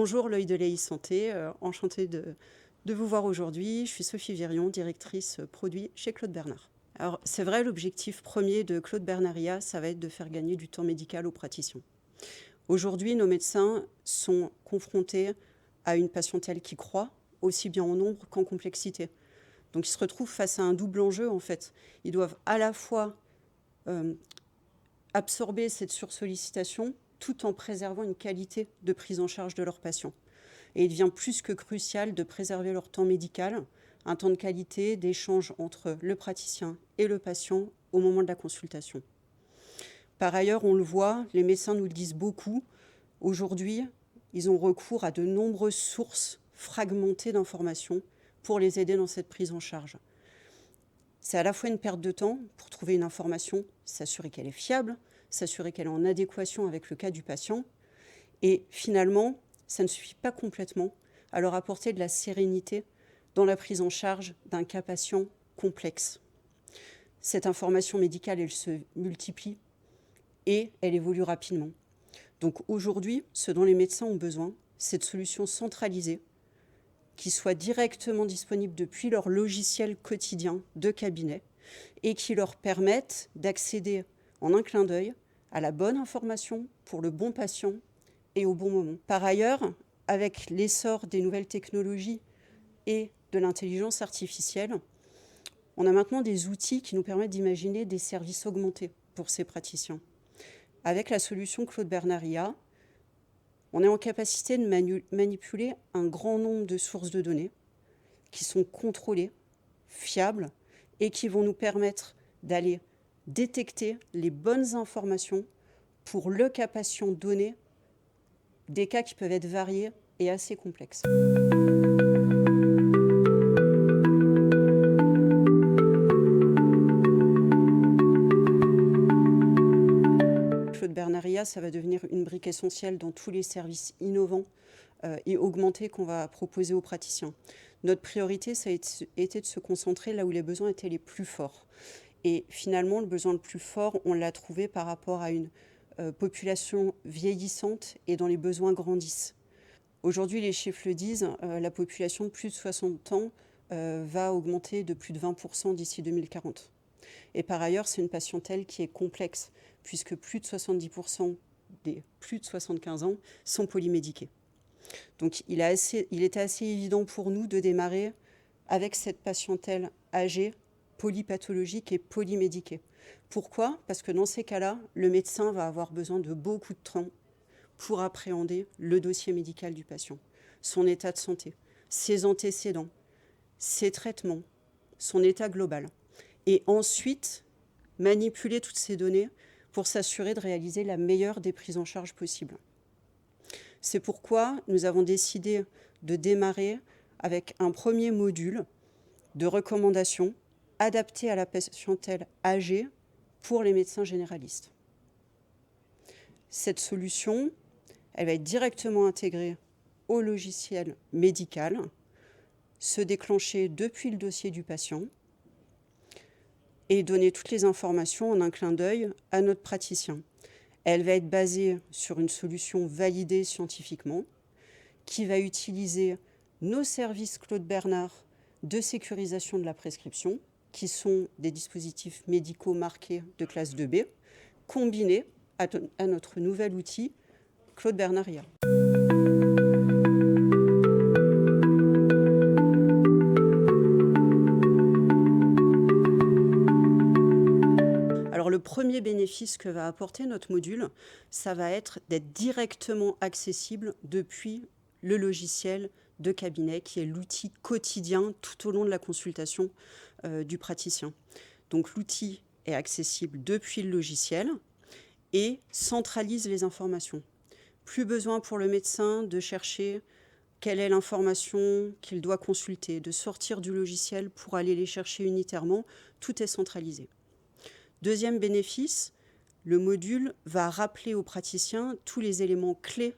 Bonjour l'œil de l'EI Santé, enchantée de vous voir aujourd'hui. Je suis Sophie Virion, directrice produit chez Claude Bernard. Alors c'est vrai, l'objectif premier de Claude Bernard, ça va être de faire gagner du temps médical aux praticiens. Aujourd'hui, nos médecins sont confrontés à une patientèle qui croît, aussi bien en nombre qu'en complexité. Donc ils se retrouvent face à un double enjeu en fait. Ils doivent à la fois absorber cette sursollicitation tout en préservant une qualité de prise en charge de leurs patients. Et il devient plus que crucial de préserver leur temps médical, un temps de qualité, d'échange entre le praticien et le patient au moment de la consultation. Par ailleurs, on le voit, les médecins nous le disent beaucoup, aujourd'hui, ils ont recours à de nombreuses sources fragmentées d'informations pour les aider dans cette prise en charge. C'est à la fois une perte de temps pour trouver une information, s'assurer qu'elle est fiable, s'assurer qu'elle est en adéquation avec le cas du patient. Et finalement, ça ne suffit pas complètement à leur apporter de la sérénité dans la prise en charge d'un cas patient complexe. Cette information médicale, elle se multiplie et elle évolue rapidement. Donc aujourd'hui, ce dont les médecins ont besoin, c'est de solutions centralisées qui soient directement disponibles depuis leur logiciel quotidien de cabinet et qui leur permettent d'accéder en un clin d'œil à la bonne information pour le bon patient et au bon moment. Par ailleurs, avec l'essor des nouvelles technologies et de l'intelligence artificielle, on a maintenant des outils qui nous permettent d'imaginer des services augmentés pour ces praticiens. Avec la solution Claude Bernard IA, on est en capacité de manipuler un grand nombre de sources de données qui sont contrôlées, fiables et qui vont nous permettre d'aller détecter les bonnes informations pour le cas patient donné, des cas qui peuvent être variés et assez complexes. Claude Bernard IA, ça va devenir une brique essentielle dans tous les services innovants et augmentés qu'on va proposer aux praticiens. Notre priorité, ça a été de se concentrer là où les besoins étaient les plus forts. Et finalement, le besoin le plus fort, on l'a trouvé par rapport à une population vieillissante et dont les besoins grandissent. Aujourd'hui, les chiffres le disent, la population de plus de 60 ans va augmenter de plus de 20% d'ici 2040. Et par ailleurs, c'est une patientèle qui est complexe, puisque plus de 70% des plus de 75 ans sont polymédiqués. Donc il était assez évident pour nous de démarrer avec cette patientèle âgée, polypathologique et polymédiquée. Pourquoi ? Parce que dans ces cas-là, le médecin va avoir besoin de beaucoup de temps pour appréhender le dossier médical du patient, son état de santé, ses antécédents, ses traitements, son état global. Et ensuite, manipuler toutes ces données pour s'assurer de réaliser la meilleure des prises en charge possibles. C'est pourquoi nous avons décidé de démarrer avec un premier module de recommandations adapté à la patientèle âgée pour les médecins généralistes. Cette solution, elle va être directement intégrée au logiciel médical, se déclencher depuis le dossier du patient et donner toutes les informations en un clin d'œil à notre praticien. Elle va être basée sur une solution validée scientifiquement qui va utiliser nos services Claude Bernard de sécurisation de la prescription, qui sont des dispositifs médicaux marqués de classe 2B, combinés à notre nouvel outil Claude Bernard IA. Alors le premier bénéfice que va apporter notre module, ça va être d'être directement accessible depuis le logiciel de cabinet qui est l'outil quotidien tout au long de la consultation du praticien. Donc l'outil est accessible depuis le logiciel et centralise les informations. Plus besoin pour le médecin de chercher quelle est l'information qu'il doit consulter, de sortir du logiciel pour aller les chercher unitairement, tout est centralisé. Deuxième bénéfice, le module va rappeler au praticien tous les éléments clés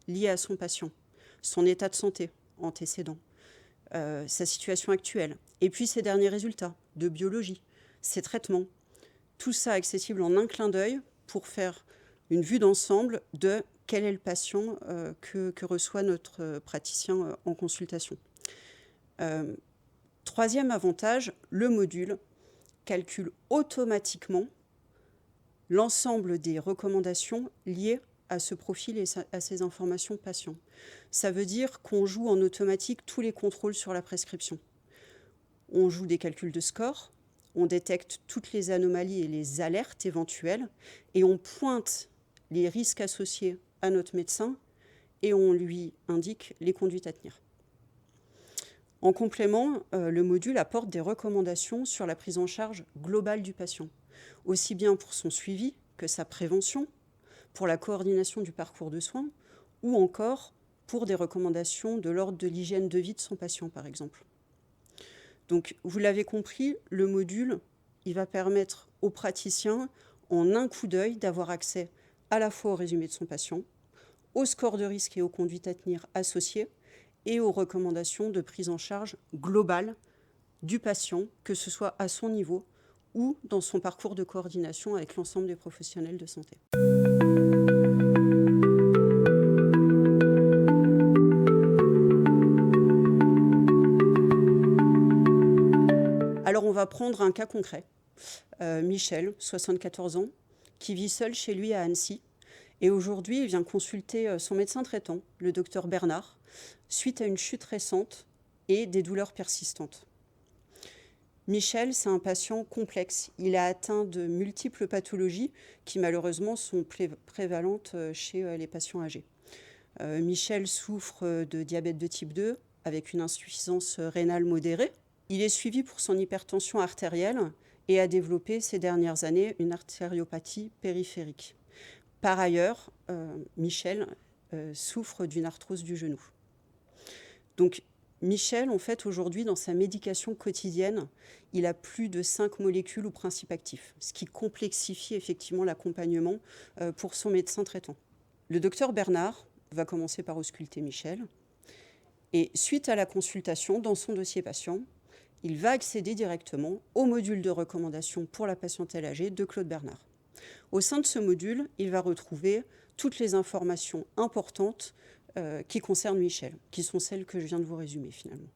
liés à son patient, son état de santé, antécédent, sa situation actuelle, et puis ses derniers résultats de biologie, ses traitements. Tout ça accessible en un clin d'œil pour faire une vue d'ensemble de quel est le patient que reçoit notre praticien en consultation. Troisième avantage, le module calcule automatiquement l'ensemble des recommandations liées à ce profil et à ces informations patients. Ça veut dire qu'on joue en automatique tous les contrôles sur la prescription. On joue des calculs de score, on détecte toutes les anomalies et les alertes éventuelles, et on pointe les risques associés à notre médecin et on lui indique les conduites à tenir. En complément, le module apporte des recommandations sur la prise en charge globale du patient, aussi bien pour son suivi que sa prévention, pour la coordination du parcours de soins, ou encore pour des recommandations de l'ordre de l'hygiène de vie de son patient, par exemple. Donc, vous l'avez compris, le module, il va permettre au praticien, en un coup d'œil, d'avoir accès à la fois au résumé de son patient, au score de risque et aux conduites à tenir associées, et aux recommandations de prise en charge globale du patient, que ce soit à son niveau ou dans son parcours de coordination avec l'ensemble des professionnels de santé. Alors on va prendre un cas concret. Michel, 74 ans, qui vit seul chez lui à Annecy. Et aujourd'hui, il vient consulter son médecin traitant, le docteur Bernard, suite à une chute récente et des douleurs persistantes. Michel, c'est un patient complexe. Il a atteint de multiples pathologies qui malheureusement sont prévalentes chez les patients âgés. Michel souffre de diabète de type 2 avec une insuffisance rénale modérée. Il est suivi pour son hypertension artérielle et a développé ces dernières années une artériopathie périphérique. Par ailleurs, Michel souffre d'une arthrose du genou. Donc, Michel, en fait, aujourd'hui, dans sa médication quotidienne, il a plus de 5 molécules ou principes actifs, ce qui complexifie effectivement l'accompagnement pour son médecin traitant. Le docteur Bernard va commencer par ausculter Michel et suite à la consultation, dans son dossier patient, il va accéder directement au module de recommandation pour la patientèle âgée de Claude Bernard. Au sein de ce module, il va retrouver toutes les informations importantes qui concernent Michel, qui sont celles que je viens de vous résumer finalement.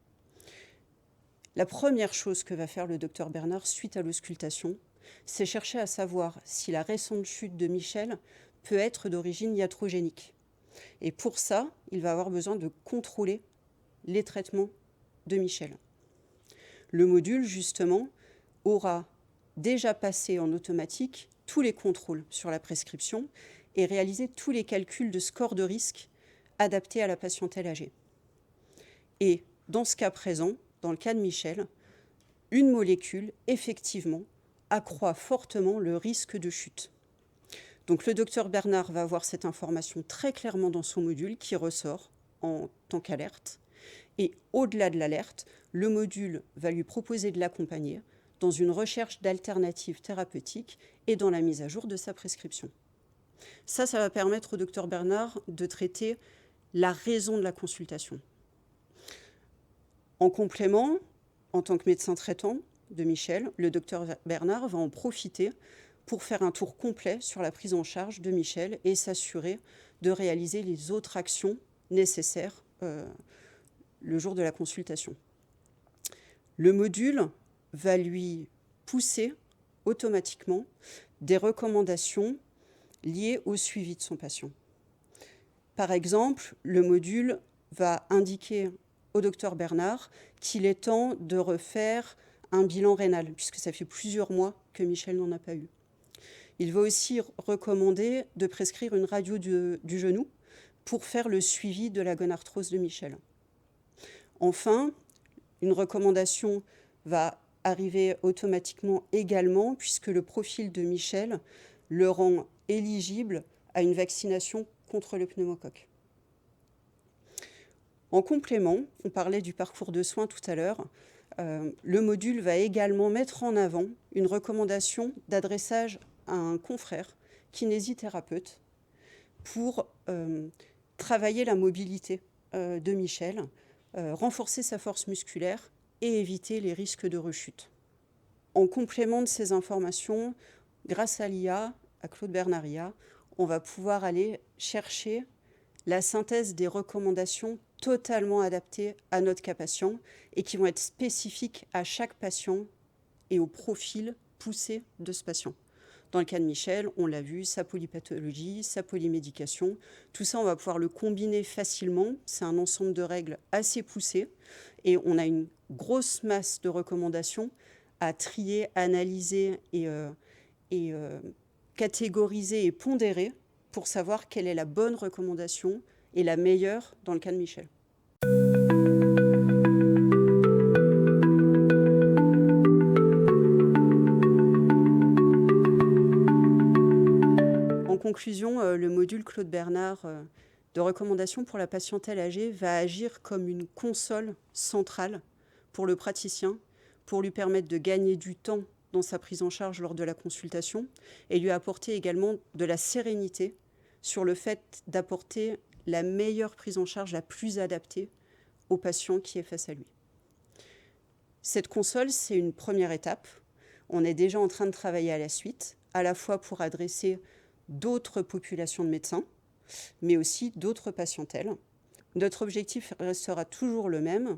La première chose que va faire le docteur Bernard suite à l'auscultation, c'est chercher à savoir si la récente chute de Michel peut être d'origine iatrogénique. Et pour ça, il va avoir besoin de contrôler les traitements de Michel. Le module, justement, aura déjà passé en automatique tous les contrôles sur la prescription et réalisé tous les calculs de score de risque adaptés à la patientèle âgée. Et dans ce cas présent, dans le cas de Michel, une molécule, effectivement, accroît fortement le risque de chute. Donc le docteur Bernard va avoir cette information très clairement dans son module qui ressort en tant qu'alerte. Et au-delà de l'alerte, le module va lui proposer de l'accompagner dans une recherche d'alternatives thérapeutiques et dans la mise à jour de sa prescription. Ça va permettre au docteur Bernard de traiter la raison de la consultation. En complément, en tant que médecin traitant de Michel, le docteur Bernard va en profiter pour faire un tour complet sur la prise en charge de Michel et s'assurer de réaliser les autres actions nécessaires le jour de la consultation. Le module va lui pousser automatiquement des recommandations liées au suivi de son patient. Par exemple, le module va indiquer au docteur Bernard qu'il est temps de refaire un bilan rénal, puisque ça fait plusieurs mois que Michel n'en a pas eu. Il va aussi recommander de prescrire une radio du genou pour faire le suivi de la gonarthrose de Michel. Enfin, une recommandation va arriver automatiquement également, puisque le profil de Michel le rend éligible à une vaccination contre le pneumocoque. En complément, on parlait du parcours de soins tout à l'heure, le module va également mettre en avant une recommandation d'adressage à un confrère, kinésithérapeute, pour travailler la mobilité de Michel, renforcer sa force musculaire et éviter les risques de rechute. En complément de ces informations, grâce à l'IA, à Claude Bernard IA, on va pouvoir aller chercher la synthèse des recommandations totalement adaptées à notre cas patient et qui vont être spécifiques à chaque patient et au profil poussé de ce patient. Dans le cas de Michel, on l'a vu, sa polypathologie, sa polymédication, tout ça, on va pouvoir le combiner facilement. C'est un ensemble de règles assez poussé et on a une grosse masse de recommandations à trier, analyser et catégoriser et pondérer pour savoir quelle est la bonne recommandation et la meilleure dans le cas de Michel. En conclusion, le module Claude Bernard de recommandation pour la patientèle âgée va agir comme une console centrale pour le praticien, pour lui permettre de gagner du temps dans sa prise en charge lors de la consultation et lui apporter également de la sérénité sur le fait d'apporter la meilleure prise en charge, la plus adaptée au patient qui est face à lui. Cette console, c'est une première étape. On est déjà en train de travailler à la suite, à la fois pour adresser d'autres populations de médecins, mais aussi d'autres patientèles. Notre objectif restera toujours le même,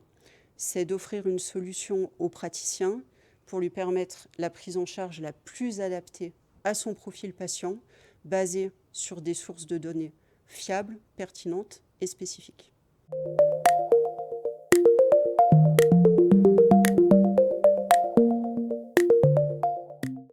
c'est d'offrir une solution au praticien pour lui permettre la prise en charge la plus adaptée à son profil patient, basée sur des sources de données fiables, pertinentes et spécifiques.